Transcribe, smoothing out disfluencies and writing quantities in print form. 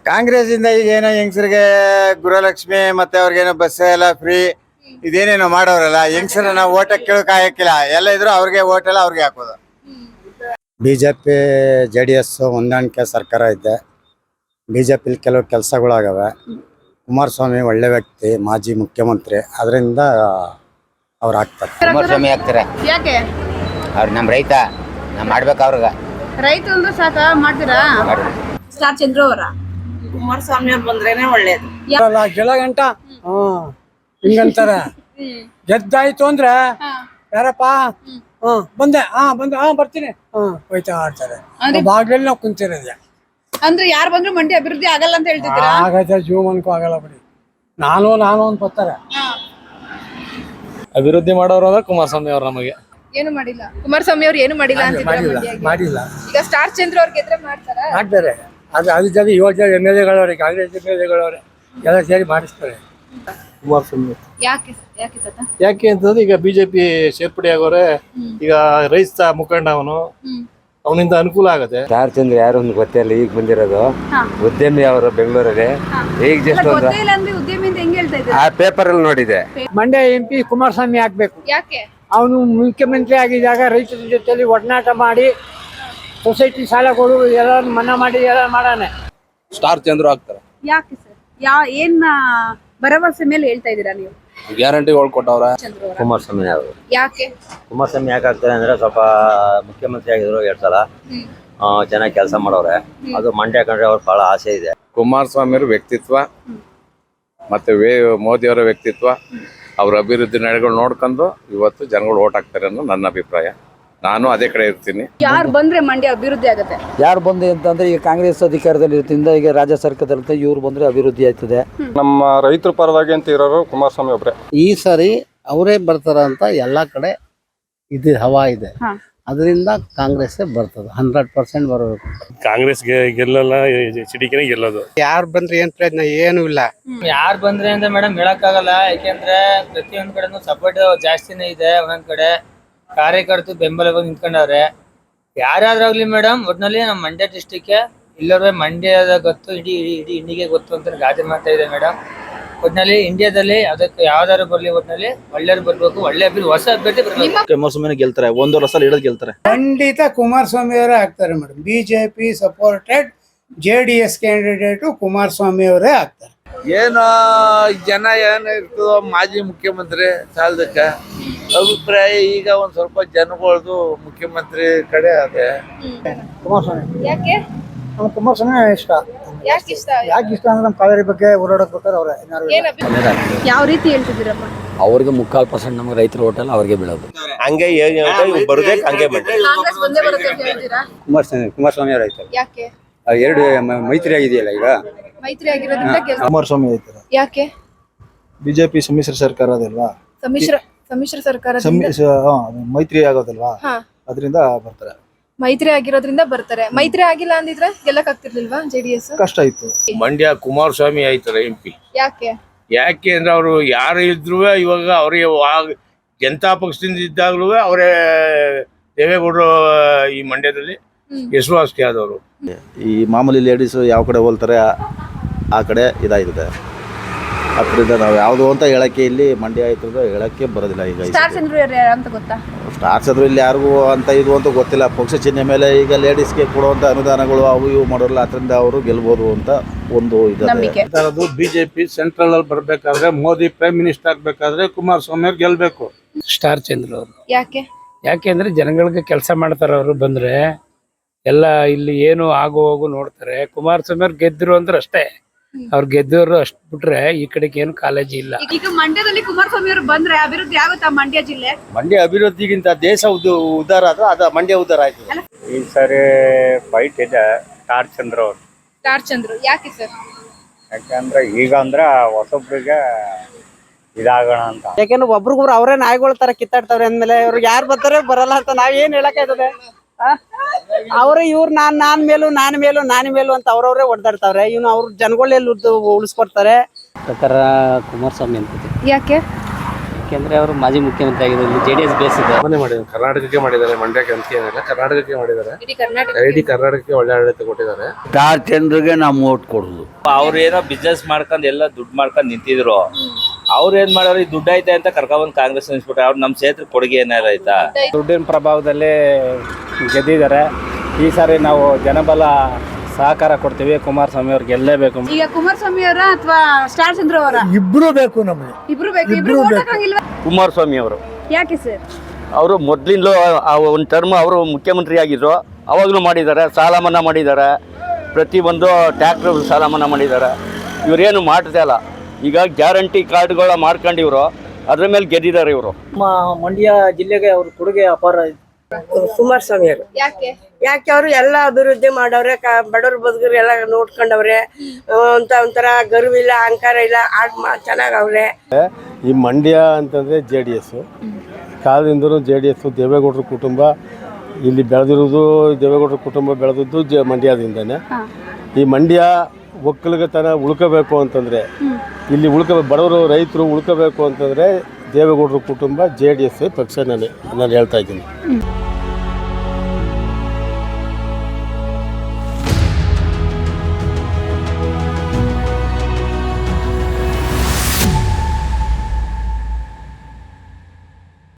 ಕಾಂಗ್ರೆಸ್ ಇಂದ ಈಗ ಏನೋ ಹೆಂಗಸರಿಗೆ ಗೃಹಲಕ್ಷ್ಮಿ ಮತ್ತೆ ಅವ್ರಿಗೇನೋ ಬಸ್ ಎಲ್ಲ ಫ್ರೀ ಇದೇನೇನೋ ಮಾಡೋರಲ್ಲ ಹೆಂಗಸರ ನಾವು ಓಟ್ ಕೇಳಕ್ ಹಾಕಿಲ್ಲ ಎಲ್ಲ ಇದ್ರು ಅವ್ರಿಗೆ ಓಟ್ ಎಲ್ಲ ಅವ್ರಿಗೆ ಹಾಕೋದು. ಬಿಜೆಪಿ JDS ಹೊಂದಾಣಿಕೆ ಸರ್ಕಾರ ಇದೆ. ಬಿಜೆಪಿ ಕೆಲವು ಕೆಲಸಗಳಾಗವೆ. ಕುಮಾರಸ್ವಾಮಿ ಒಳ್ಳೆ ವ್ಯಕ್ತಿ, ಮಾಜಿ ಮುಖ್ಯಮಂತ್ರಿ, ಅದರಿಂದ ಅವ್ರು ಆಗ್ತಾರೆ. ಕುಮಾರಸ್ವಾಮಿ ಆಗ್ತಾರೆ. ಯಾಕೆ? ಅವ್ರು ನಮ್ಮ ರೈತ, ನಾವು ಮಾಡ್ಬೇಕು ಅವ್ರಿಗೆ. ರೈತ ಅಂದ್ರೆ ಸಾಕ ಮಾಡ್ತೀರಾ? ಸ್ಟಾರ್ ಚಂದ್ರು ಅವರ ಕುಮಾರಸ್ವಾಮಿ ಅವ್ರು ಬಂದ್ರೇನೆ ಒಳ್ಳೇದು. ಗೆಲ ಗಂಟ ಹಿಂಗಂತಾರ. ಗೆದ್ದಾಯ್ತು ಅಂದ್ರೆ ಯಾರಪ್ಪ ಬಂದೆ ಬರ್ತೀನಿ ಹೋಯ್ತಾ ಆಡ್ತಾರೆ. ಬಾಗ್ಲಲ್ಲಿ ನಾವು ಕುಂತಿರೋದೆ. ಅಂದ್ರೆ ಯಾರು ಬಂದ್ರು ಮಂಡ್ಯ ಅಭಿವೃದ್ಧಿ ಆಗಲ್ಲ ಅಂತ ಹೇಳ್ತಿದ್ದೀರಾ? ಆಗತ್ತೆ, ಜೀವನಕ್ಕೂ ಆಗಲ್ಲ ಬಿಡಿ. ನಾನು ಅಂತ ಬರ್ತಾರೆ. ಅಭಿವೃದ್ಧಿ ಮಾಡೋರು ಅಂದ್ರೆ ಕುಮಾರಸ್ವಾಮಿ ಅವ್ರು ನಮಗೆ ಏನು ಮಾಡಿಲ್ಲ. ಕುಮಾರಸ್ವಾಮಿ ಅವ್ರು ಏನು ಮಾಡಿಲ್ಲ ಮಾಡಿಲ್ಲ. ಈಗ ಸ್ಟಾರ್ ಚಂದ್ರ ಅವ್ರ ಗೆದ್ರೆ ಮಾಡ್ತಾರ. ಮಾಡ್ತಾರೆ. ಅದ್ರ ಜೊತೆ 7 ಜನ MLA-ಗಳವ್ರೆ, ಕಾಂಗ್ರೆಸ್ MLA-ಗಳವ್ರೆ, ಎಲ್ಲ ಸೇರಿ ಮಾಡಿಸ್ತಾರೆ. ಕುಮಾರಸ್ವಾಮಿ ಯಾಕೆ ಅಂತಂದ್ರೆ ಈಗ ಬಿಜೆಪಿ ಸೇರ್ಪಡೆ ಆಗೋರೆ. ಈಗ ರೈತ ಮುಖಂಡ ಅವನಿಂದ ಅನುಕೂಲ ಆಗುತ್ತೆ. ಸ್ಟಾರ್ ಚಂದ್ರ ಯಾರು ಒಂದು ಗೊತ್ತಿಲ್ಲ, ಈಗ ಬಂದಿರೋದು ಉದ್ಯಮಿ ಅವರು ಬೆಂಗಳೂರಲ್ಲಿ. ಈಗ ಜಸ್ಟ್ ಆ ಪೇಪರ್ ಅಲ್ಲಿ ನೋಡಿದೆ. ಮಂಡ್ಯ MP ಕುಮಾರಸ್ವಾಮಿ ಆಗ್ಬೇಕು. ಯಾಕೆ? ಅವನು ಮುಖ್ಯಮಂತ್ರಿ ಆಗಿದ್ದಾಗ ರೈತರ ಜೊತೆಲಿ ಒಡನಾಟ ಮಾಡಿ ಸೊಸೈಟಿ ಸಾಲಗಳು ಎಲ್ಲ ಮನ್ನಾ ಮಾಡಿ ಎಲ್ಲ ಮಾಡಾನೆ. ಸ್ಟಾರ್ ಚಂದ್ರ ಆಗ್ತಾರೆ. ಯಾಕೆ ಸರ್? ಏನ್ ಭರವಸೆ ಮೇಲೆ ಹೇಳ್ತಾ ಇದೀರಾ ನೀವು? ಗ್ಯಾರಂಟಿಗಳು ಕೊಟ್ಟವ್ರ. ಕುಮಾರಸ್ವಾಮಿ ಅವರು ಯಾಕೆ? ಕುಮಾರಸ್ವಾಮಿ ಯಾಕೆ ಆಗ್ತಾರೆ ಅಂದ್ರೆ ಸ್ವಲ್ಪ ಮುಖ್ಯಮಂತ್ರಿ ಆಗಿದ್ರು 2 ಸಲ, ಚೆನ್ನಾಗಿ ಕೆಲಸ ಮಾಡೋರೆ. ಅದು ಮಂಡ್ಯ ಕಂಡ್ರೆ ಅವ್ರ ಬಹಳ ಆಸೆ ಇದೆ. ಕುಮಾರಸ್ವಾಮಿ ಅವ್ರ ವ್ಯಕ್ತಿತ್ವ ಮತ್ತೆ ಮೋದಿ ಅವರ ವ್ಯಕ್ತಿತ್ವ, ಅವ್ರ ಅಭಿವೃದ್ಧಿ ನಡೆಗಳು ನೋಡ್ಕೊಂಡು ಇವತ್ತು ಜನಗಳು ಓಟ್ ಹಾಕ್ತಾರೆ ಅನ್ನೋ ನನ್ನ ಅಭಿಪ್ರಾಯ. ನಾನು ಅದೇ ಕಡೆ ಇರ್ತೀನಿ. ಯಾರು ಬಂದ್ರೆ ಮಂಡ್ಯ ಅಭಿವೃದ್ಧಿ ಆಗುತ್ತೆ? ಯಾರು ಬಂದೆ ಅಂತಂದ್ರೆ ಈಗ ಕಾಂಗ್ರೆಸ್ ಅಧಿಕಾರದಲ್ಲಿ ಇರ್ತಿಂದ ಈಗ ರಾಜ್ಯ ಸರ್ಕಾರದಲ್ಲಿ ಇವ್ರು ಬಂದ್ರೆ ಅಭಿವೃದ್ಧಿ ಆಯ್ತದೆ. ನಮ್ಮ ರೈತರ ಪರವಾಗಿ ಅಂತ ಇರೋರು ಕುಮಾರಸ್ವಾಮಿ ಒಬ್ರೆ. ಈ ಸಾರಿ ಅವರೇ ಬರ್ತಾರ ಅಂತ ಎಲ್ಲಾ ಕಡೆ ಇದು ಹವಾ ಇದೆ. ಅದರಿಂದ ಕಾಂಗ್ರೆಸ್ ಬರ್ತದೆ, 100% ಬರಬೇಕು. ಕಾಂಗ್ರೆಸ್ ಗೆಲ್ಲಲ್ಲ, ಸಿಡಿಕೆನೆ ಗೆಲ್ಲೋದು. ಯಾರು ಬಂದ್ರೆ ಏನ್ ಪ್ರಯೋಜನ? ಏನು ಇಲ್ಲ. ಯಾರು ಬಂದ್ರೆ ಅಂತ ಮೇಡಮ್ ಹೇಳಕ್ಕಾಗಲ್ಲ. ಯಾಕೆಂದ್ರೆ ಪ್ರತಿಯೊಂದ್ ಕಡೆನೂ ಸಪೋರ್ಟ್ ಜಾಸ್ತಿನೇ ಇದೆ. ಒಂದೊಂದ್ ಕಡೆ ಕಾರ್ಯಕರ್ತರು ಬೆಂಬಲ ಬಂದು ನಿಂತ್ಕೊಂಡವ್ರೆ. ಯಾರಾದ್ರಾಗ್ಲಿ ಮೇಡಮ್, ಒಟ್ನಲ್ಲಿ ನಮ್ಮ ಮಂಡ್ಯ ಡಿಸ್ಟಿಕ್ ಇಲ್ಲವೇ ಮಂಡ್ಯದ ಗೊತ್ತು, ಇಡೀ ಇಂಡಿಗೆ ಗೊತ್ತು ಅಂತ ಗಾದೆ ಮಾಡ್ತಾ ಇದೆ ಮೇಡಮ್. ಒಟ್ನಲ್ಲಿ ಇಂಡಿಯಾದಲ್ಲಿ ಅದಕ್ಕೆ ಯಾವ್ದಾರು ಬರ್ಲಿ, ಒಟ್ನಲ್ಲಿ ಒಳ್ಳೆಯವ್ರು ಬರ್ಬೇಕು, ಒಳ್ಳೆ ಅಭ್ಯರ್ಥಿ, ಹೊಸ ಅಭ್ಯರ್ಥಿ ಬರ್ಬೇಕು. ಕುಮಾರಸ್ವಾಮಿ ಗೆಲ್ತಾರೆ, 1 ವರ್ಷ ಹಿಡಿದು ಗೆಲ್ತಾರೆ. ಖಂಡಿತ ಕುಮಾರಸ್ವಾಮಿ ಅವರೇ ಆಗ್ತಾರೆ madam. BJP supported JDS candidate Kumaraswamy ಅವರೇ ಆಗ್ತಾರೆ. ಏನೋ ಜನ ಏನು ಇರ್ತದೋ ಮಾಜಿ ಮುಖ್ಯಮಂತ್ರಿ ಸಾಲದಕ್ಕೆ ಅಭಿಪ್ರಾಯ. ಈಗ ಒಂದ್ ಸ್ವಲ್ಪ ಜನಗಳದು ಮುಖ್ಯಮಂತ್ರಿ ಕಡೆ ಅದೇ. ಕುಮಾರಸ್ವಾಮಿ. ಯಾಕೆ? ನಮ್ಗೆ ಕುಮಾರಸ್ವಾಮಿ ಇಷ್ಟ. ಯಾಕೆ ಇಷ್ಟ? ಯಾಕೆ ಇಷ್ಟ ಅಂದ್ರೆ ನಮ್ಮ ಕಾವೇರಿ ಬಗ್ಗೆ ಓಡಾಡಕ್ ಬೇಕಾದ್ರೆ ಅವ್ರೆ. ಯಾವ ರೀತಿ ಹೇಳ್ತಿದ್ದೀರಪ್ಪ? ಅವ್ರಿಗೆ 3/4% ನಮ್ಗೆ ರೈತರ ಹೋಟೆಲ್ ಅವ್ರಿಗೆ ಬೀಳೋದು. ಹಂಗೆ ಬರುದೇ ಹಂಗೆ ಕಾಂಗ್ರೆಸ್ ಬಂದೇ ಬರುತ್ತೆ ಅಂತ ಹೇಳ್ತೀರಾ? ಕುಮಾರಸ್ವಾಮಿ ಅವ್ರು ಆಯ್ತಾರೆ. ಯಾಕೆ? 2 ಮೈತ್ರಿ ಆಗಿದೆಯಲ್ಲ ಈಗ. ಮೈತ್ರಿ ಆಗಿರೋದ್ರಿಂದ ಕುಮಾರಸ್ವಾಮಿ ಆಯ್ತಾರೆ. ಯಾಕೆ? ಬಿಜೆಪಿ ಸಮ್ಮಿಶ್ರ ಸರ್ಕಾರ ಅದಲ್ವಾ, ಸಮ್ಮಿಶ್ರ ಸರ್ಕಾರ ಮೈತ್ರಿ ಆಗೋದಲ್ವಾ, ಅದರಿಂದ ಬರ್ತಾರೆ. ಮೈತ್ರಿ ಆಗಿರೋದ್ರಿಂದ ಬರ್ತಾರೆ. ಮೈತ್ರಿ ಆಗಿಲ್ಲ ಅಂದಿದ್ರೆ ಗೆಲ್ಲಕ್ ಆಗ್ತಿರ್ಲಿಲ್ವಾ JDS? ಕಷ್ಟ ಇತ್ತು. ಮಂಡ್ಯ ಕುಮಾರಸ್ವಾಮಿ ಆಯ್ತಾರೆ MP. ಯಾಕೆ? ಯಾಕೆ ಅಂದ್ರೆ ಅವರು ಯಾರು ಇದ್ರು ಇವಾಗ ಅವರಿಗೆ ಜನತಾ ಪಕ್ಷದಿಂದ ಇದ್ದಾಗ್ಲೂ ಅವರೇ ದೇವೇಗೌಡರು ಈ ಮಂಡ್ಯದಲ್ಲಿ ಯಶಸ್ವಿ ಆದವರು. ಈ ಮಾಮೂಲಿ ಲೇಡೀಸ್ ಯಾವ ಕಡೆ ಹೋಲ್ತಾರೆ ಆ ಕಡೆ ಇದಾಗಿದೆ. ಅದರಿಂದ ನಾವು ಯಾವುದು ಅಂತ ಹೇಳಕ್ಕೆ ಇಲ್ಲಿ ಮಂಡ್ಯ ಆಯ್ತು ಹೇಳಕ್ಕೆ ಬರೋದಿಲ್ಲ. ಈಗ ಸ್ಟಾರ್ ಚಂದ್ರು ಅಂತ ಗೊತ್ತಾ? ಸ್ಟಾರ್ಸ್ ಆದ್ರೂ ಇಲ್ಲಿ ಯಾರಿಗೂ ಅಂತ ಇದು ಅಂತ ಗೊತ್ತಿಲ್ಲ. ಪಕ್ಷ ಚಿಹ್ನೆ ಮೇಲೆ ಈಗ ಲೇಡೀಸ್ಗೆ ಕೊಡುವಂತ ಅನುದಾನಗಳು ಅವು ಇವು ಮಾಡೋಲ್ಲ, ಅದರಿಂದ ಅವರು ಗೆಲ್ಬೋದು ಅಂತ ಒಂದು ನಂಬಿಕೆ. ಬಿಜೆಪಿ ಸೆಂಟ್ರಲ್ ಅಲ್ಲಿ ಬರ್ಬೇಕಾದ್ರೆ, ಮೋದಿ ಪ್ರೈಮ್ ಮಿನಿಸ್ಟರ್ ಆಗ್ಬೇಕಾದ್ರೆ ಕುಮಾರಸ್ವಾಮಿ ಅವ್ರು ಗೆಲ್ಬೇಕು. ಸ್ಟಾರ್ ಚಂದ್ರ ಅವರು. ಯಾಕೆ? ಯಾಕೆಂದ್ರೆ ಜನಗಳಿಗೆ ಕೆಲಸ ಮಾಡ್ತಾರ. ಅವರು ಬಂದ್ರೆ ಎಲ್ಲ ಇಲ್ಲಿ ಏನು ಆಗು ಹೋಗು ನೋಡ್ತಾರೆ. ಕುಮಾರಸ್ವಾಮಿ ಅವ್ರು ಗೆದ್ರು ಅಂದ್ರೆ ಅಷ್ಟೇ. ಅವ್ರು ಗೆದ್ದವರು ಅಷ್ಟ್ ಬಿಟ್ರೆ ಈ ಕಡೆಗೆ ಏನು ಕಾಲೇಜಿ ಇಲ್ಲ. ಈಗ ಮಂಡ್ಯದಲ್ಲಿ ಕುಮಾರಸ್ವಾಮಿ ಅವರು ಬಂದ್ರೆ ಅಭಿವೃದ್ಧಿ ಆಗುತ್ತಾ ಮಂಡ್ಯ ಜಿಲ್ಲೆ? ಮಂಡ್ಯ ಅಭಿವೃದ್ಧಿಗಿಂತ ದೇಶ ಉದ್ಧಾರ ಆದ್ರೆ ಅದ ಮಂಡ್ಯ ಉದ್ಧಾರ ಆಯ್ತು. ಈ ಸಾರಿ ಫೈಟ್ ಇದೆ ಸ್ಟಾರ್ ಚಂದ್ರ ಅವರು. ಸ್ಟಾರ್ ಚಂದ್ರು ಯಾಕೆ ಸರ್? ಯಾಕಂದ್ರೆ ಈಗ ಅಂದ್ರೆ ಹೊಸೊಬ್ರಿಗೆ ಇದಾಗೋಣ ಅಂತ. ಯಾಕೆಂದ್ರೆ ಒಬ್ರಿಗೊಬ್ರು ಅವರೇ ನಾಯಿಗಳ ತರ ಕಿತ್ತಾಡ್ತಾವ್ರೆ ಅಂದ್ಮೇಲೆ ಇವ್ರಿಗೆ ಯಾರು ಬರ್ತಾರೆ ಬರಲ್ಲ ಅಂತ ನಾವ್ ಏನ್ ಹೇಳಕ್ಕಾಯ್ತದೆ? ಅವ್ರ ಇವ್ರು ನಾನ್ ಮೇಲು ಅಂತ ಅವ್ರವ್ರೆ ಹೊಡೆದಾಡ್ತಾವ್ರೆ. ಇವ್ನು ಅವ್ರ ಜನಗಳೆಲ್ಲ ಉಳಿಸ್ಕೊಡ್ತಾರೆ. ಪ್ರಕಾರ ಕುಮಾರಸ್ವಾಮಿ ಅಂತ. ಯಾಕೆ? ಯಾಕೆಂದ್ರೆ ಅವರು ಮಾಜಿ ಮುಖ್ಯಮಂತ್ರಿ ಆಗಿದ್ರು, ಇಲ್ಲಿ JDS ಬೇಸ್ ಇದೆ. ಮನೆ ಮಾಡಿದ್ದಾರೆ, ಕರ್ನಾಟಕಕ್ಕೆ ಮಾಡಿದ್ದಾರೆ, ಮಂಡ್ಯಕ್ಕೆ ಅಂತ ಏನಿಲ್ಲ, ಕರ್ನಾಟಕಕ್ಕೆ ಮಾಡಿದ್ದಾರೆ. ಇಡೀ ಕರ್ನಾಟಕ ಇಡೀ ಕರ್ನಾಟಕಕ್ಕೆ ಒಳ್ಳೆ ಆಡಳಿತ ಕೊಟ್ಟಿದ್ದಾರೆ. ಸ್ಟಾರ್ ಚಂದ್ರಗೆ ನಾವು ಓಟ್ ಕೊಡುದು. ಅವ್ರು ಏನೋ ಬಿಸ್ನೆಸ್ ಮಾಡ್ಕೊಂಡು ಎಲ್ಲ ದುಡ್ಡು ಮಾಡ್ಕೊಂಡು ನಿಂತಿದ್ರು. ಅವ್ರು ಏನ್ ಮಾಡೋರು, ಈ ದುಡ್ಡು ಐತೆ ಅಂತ ಕರ್ಕೊಂಡ್ಬಂದು ಕಾಂಗ್ರೆಸ್ ನಿಲ್ಸ್ಬಿಟ್ರೆ ಅವ್ರು ನಮ್ಮ ಕ್ಷೇತ್ರಕ್ಕೆ ಕೊಡುಗೆ ಏನಾರ ಆಯ್ತಾ? ದುಡ್ಡಿನ ಪ್ರಭಾವದಲ್ಲಿ ಗೆದ್ದಿದ್ದಾರೆ. ಈ ಸಾರಿ ನಾವು ಜನಬಲ ಸಹಕಾರ ಕೊಡ್ತೀವಿ. ಕುಮಾರಸ್ವಾಮಿ ಅವ್ರಿಗೆ ಗೆಲ್ಲೇಬೇಕು. ಈಗ ಕುಮಾರಸ್ವಾಮಿ ಅವರ ಅಥವಾ ಸ್ಟಾರ್ ಚಂದ್ರ ಅವರ? ಇಬ್ರು ಬೇಕು ನಮಗೆ. ಇಬ್ರು ಬೇಕು. ಇಬ್ರು ಓಟ್ ಹಾಕಂಗಿಲ್ವಾ? ಕುಮಾರಸ್ವಾಮಿ ಅವರು ಯಾಕೆ ಸರ್? ಅವರು ಮೊದಲಿಂದಲೂ ಒಂದು ಟರ್ಮ್ ಅವರು ಮುಖ್ಯಮಂತ್ರಿ ಆಗಿದ್ರು, ಅವಾಗಲೂ ಮಾಡಿದ್ದಾರೆ. ಸಾಲ ಮನ್ನಾ ಮಾಡಿದ್ದಾರೆ, ಪ್ರತಿಯೊಂದು ಟ್ಯಾಕ್ಟರ್ ಸಾಲ ಮನ್ನಾ ಮಾಡಿದ್ದಾರೆ. ಇವರೇನು ಮಾಡ್ತಾ ಇಲ್ಲ. ಈಗ ಗ್ಯಾರಂಟಿ ಕಾರ್ಡ್ಗಳ ಮಾಡ್ಕೊಂಡಿವ್ರು, ಅದ್ರ ಮೇಲೆ ಗೆದ್ದಿದ್ದಾರೆ ಇವರು. ಮಂಡ್ಯ ಜಿಲ್ಲೆಗೆ ಅವ್ರ ಕೊಡುಗೆ ಅಪಾರ. ಕುಮಾರಸ್ವಾಮಿ ಅವರು ಯಾಕೆ ಅವರು ಎಲ್ಲ ಅಭಿವೃದ್ಧಿ ಮಾಡವ್ರೆ, ಬಡವ್ರ ಬದುಕರು ಎಲ್ಲ ನೋಡ್ಕೊಂಡವ್ರೆ. ಒಂಥರ ಗರ್ವಿಲ್ಲ, ಅಹಂಕಾರ ಇಲ್ಲ, ಚೆನ್ನಾಗವ್ರೆ. ಈ ಮಂಡ್ಯ ಅಂತಂದರೆ JDS ಕಾಲದಿಂದಲೂ JDS. ದೇವೇಗೌಡರ ಕುಟುಂಬ ಇಲ್ಲಿ ಬೆಳೆದಿರೋದು, ದೇವೇಗೌಡರ ಕುಟುಂಬ ಬೆಳೆದದ್ದು ಮಂಡ್ಯದಿಂದನೇ. ಈ ಮಂಡ್ಯ ಒಕ್ಕಲಿಗತನ ಉಳ್ಕೋಬೇಕು ಅಂತಂದರೆ, ಇಲ್ಲಿ ಬಡವರು ರೈತರು ಉಳ್ಕೋಬೇಕು ಅಂತಂದರೆ ದೇವೇಗೌಡರ ಕುಟುಂಬ JDS ಪಕ್ಷ ನಾನು ಹೇಳ್ತಾ ಇದ್ದೀನಿ.